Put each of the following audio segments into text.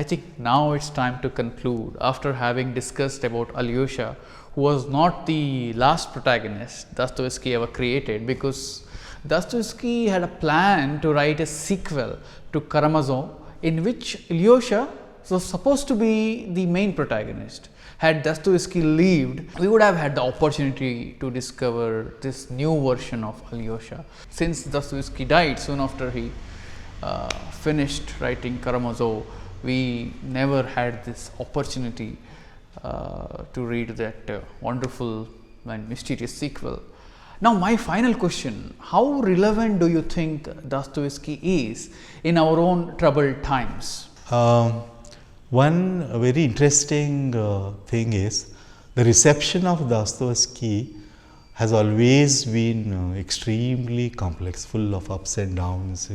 I think now it's time to conclude after having discussed about Alyosha, who was not the last protagonist Dostoevsky ever created, because Dostoevsky had a plan to write a sequel to Karamazov in which Alyosha was supposed to be the main protagonist. Had Dostoevsky lived, we would have had the opportunity to discover this new version of Alyosha. Since Dostoevsky died soon after he finished writing Karamazov, we never had this opportunity to read that wonderful and mysterious sequel. Now, my final question: how relevant do you think Dostoevsky is in our own troubled times? One very interesting thing is the reception of Dostoevsky has always been extremely complex, full of ups and downs,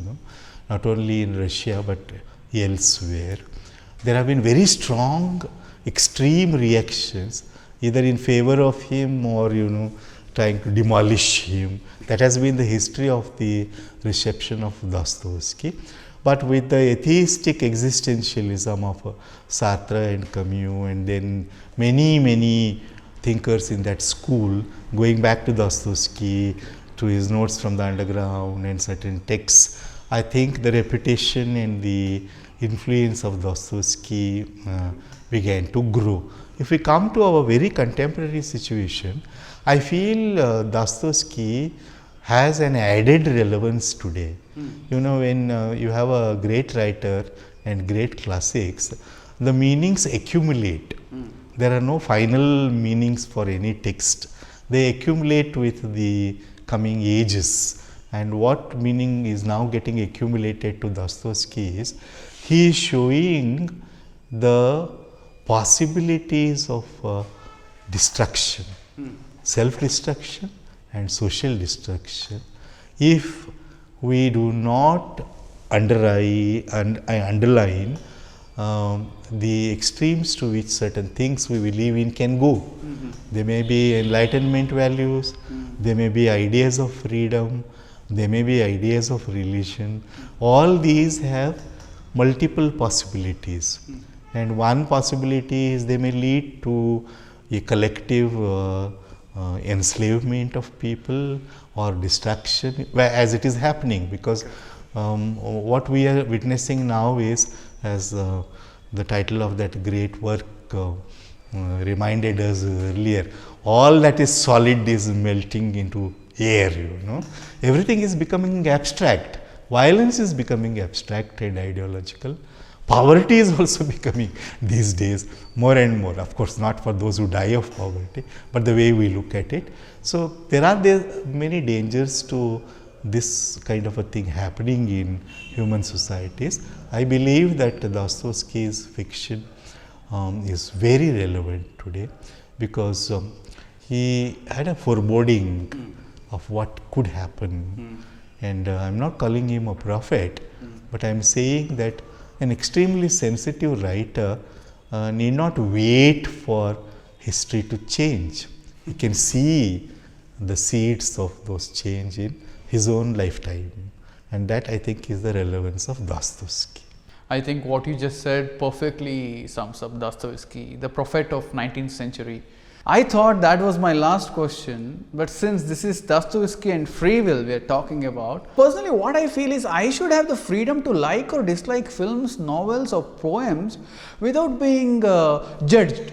not only in Russia but elsewhere. There have been very strong, extreme reactions, either in favor of him or trying to demolish him. That has been the history of the reception of Dostoevsky. But with the atheistic existentialism of Sartre and Camus, and then many thinkers in that school, going back to Dostoevsky, to his notes from the underground and certain texts, I think the reputation and the influence of Dostoevsky began to grow. If we come to our very contemporary situation, I feel Dostoevsky has an added relevance today. When you have a great writer and great classics, the meanings accumulate. There are no final meanings for any text. They accumulate with the coming ages. And what meaning is now getting accumulated to Dostoevsky is, he is showing the possibilities of destruction, self-destruction and social destruction, if we do not underline the extremes to which certain things we believe in can go. They may be enlightenment values, they may be ideas of freedom, they may be ideas of religion. All these have multiple possibilities, and one possibility is they may lead to a collective enslavement of people or destruction, as it is happening, because what we are witnessing now is, as the title of that great work reminded us earlier, all that is solid is melting into air. Everything is becoming abstract. Violence is becoming abstract and ideological. Poverty is also becoming these days more and more, of course not for those who die of poverty, but the way we look at it. So there are many dangers to this kind of a thing happening in human societies. I believe that Dostoevsky's fiction is very relevant today, because he had a foreboding of what could happen. And I am not calling him a prophet, but I am saying that an extremely sensitive writer need not wait for history to change. He can see the seeds of those change in his own lifetime, and that, I think, is the relevance of Dostoevsky. I think what you just said perfectly sums up Dostoevsky, the prophet of 19th century. I thought that was my last question, but since this is Dostoevsky and free will we are talking about, personally what I feel is I should have the freedom to like or dislike films, novels or poems without being judged,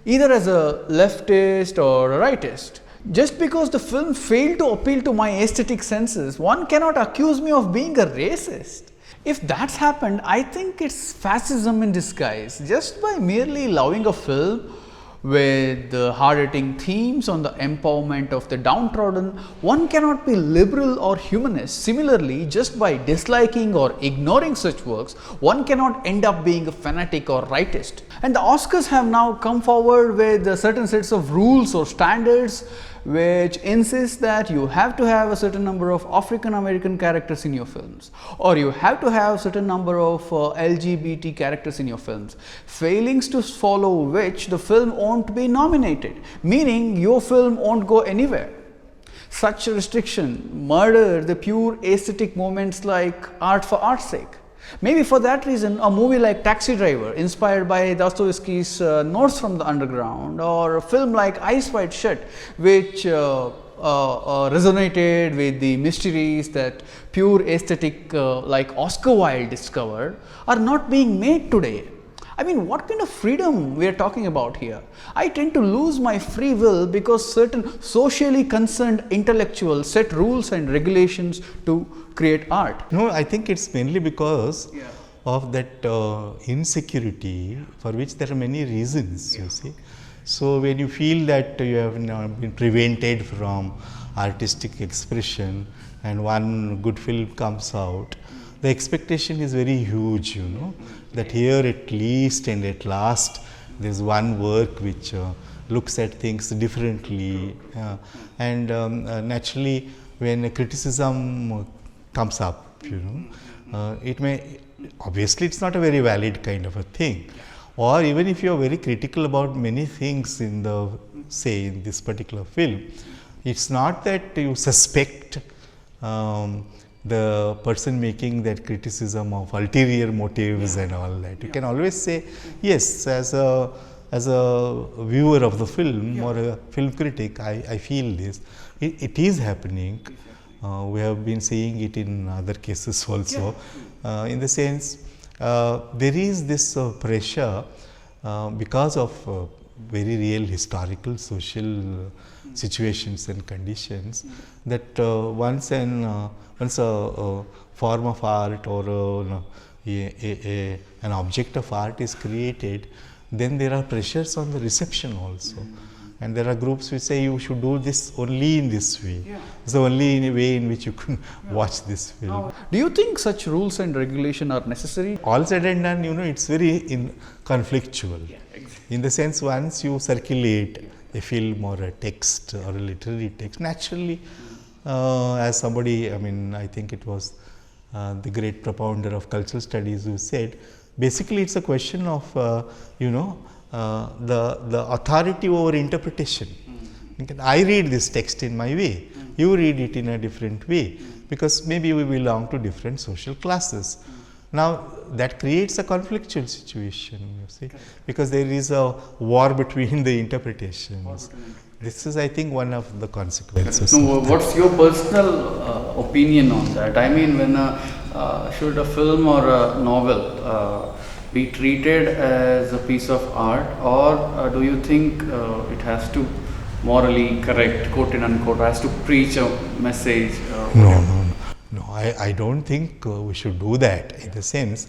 either as a leftist or a rightist. Just because the film failed to appeal to my aesthetic senses, one cannot accuse me of being a racist. If that's happened, I think it's fascism in disguise. Just by merely loving a film with the hard-hitting themes on the empowerment of the downtrodden, one cannot be liberal or humanist. Similarly, just by disliking or ignoring such works, one cannot end up being a fanatic or rightist. And the Oscars have now come forward with certain sets of rules or standards which insist that you have to have a certain number of African American characters in your films, or you have to have a certain number of LGBT characters in your films, failings to follow which the film won't be nominated, meaning your film won't go anywhere. Such restriction murder the pure aesthetic moments like art for art's sake. Maybe for that reason, a movie like Taxi Driver, inspired by Dostoevsky's Notes from the Underground, or a film like Eyes Wide Shut, which resonated with the mysteries that pure aesthetic like Oscar Wilde discovered, are not being made today. I mean, what kind of freedom we are talking about here? I tend to lose my free will because certain socially concerned intellectuals set rules and regulations to create art. No, I think it's mainly because of that insecurity, for which there are many reasons, you see. So when you feel that you have now been prevented from artistic expression and one good film comes out, the expectation is very huge, you know, that here at least and at last there is one work which looks at things differently, and naturally when a criticism comes up, you know, it may, obviously it's not a very valid kind of a thing, or even if you are very critical about many things in the, say, in this particular film, it's not that you suspect the person making that criticism of ulterior motives and all that. You can always say, yes, as a viewer of the film or a film critic, I feel this. It is happening. We have been seeing it in other cases also. In the sense, there is this pressure because of very real historical social situations and conditions, that once a form of art or an object of art is created, then there are pressures on the reception also. And there are groups which say you should do this only in this way. It's the only way in which you can watch this film. Do you think such rules and regulation are necessary? All said and done, you know, it's very conflictual. In the sense, once you circulate a film or a text or a literary text, naturally, as somebody, I mean, I think it was the great propounder of cultural studies who said, basically it's a question of, you know, the authority over interpretation. I read this text in my way, you read it in a different way, because maybe we belong to different social classes. Now, that creates a conflictual situation, you see, because there is a war between the interpretations. This is, I think, one of the consequences. No, what's your personal opinion on that? I mean, when should a film or a novel be treated as a piece of art, or do you think it has to morally correct, quote and unquote, has to preach a message? No, I don't think we should do that, in the sense,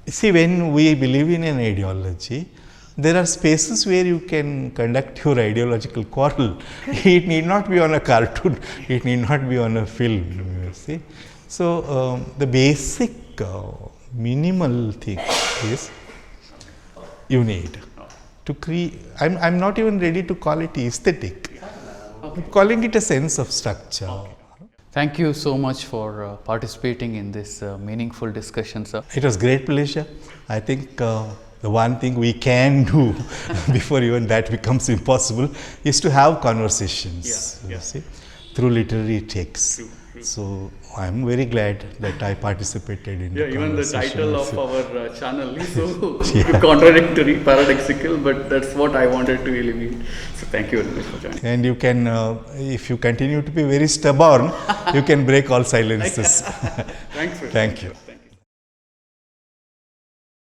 see, when we believe in an ideology, there are spaces where you can conduct your ideological quarrel. It need not be on a cartoon, it need not be on a film, you see. So, the basic minimal thing is you need to create, I'm not even ready to call it aesthetic, I'm calling it a sense of structure. Thank you so much for participating in this meaningful discussion, sir. It was great pleasure. I think the one thing we can do before even that becomes impossible is to have conversations, you see, through literary texts. So I am very glad that I participated in the even the conversation. title of our channel is so contradictory, paradoxical, but that's what I wanted to eliminate. So thank you very much for joining. And you can, if you continue to be very stubborn, you can break all silences. Thanks. Thank you.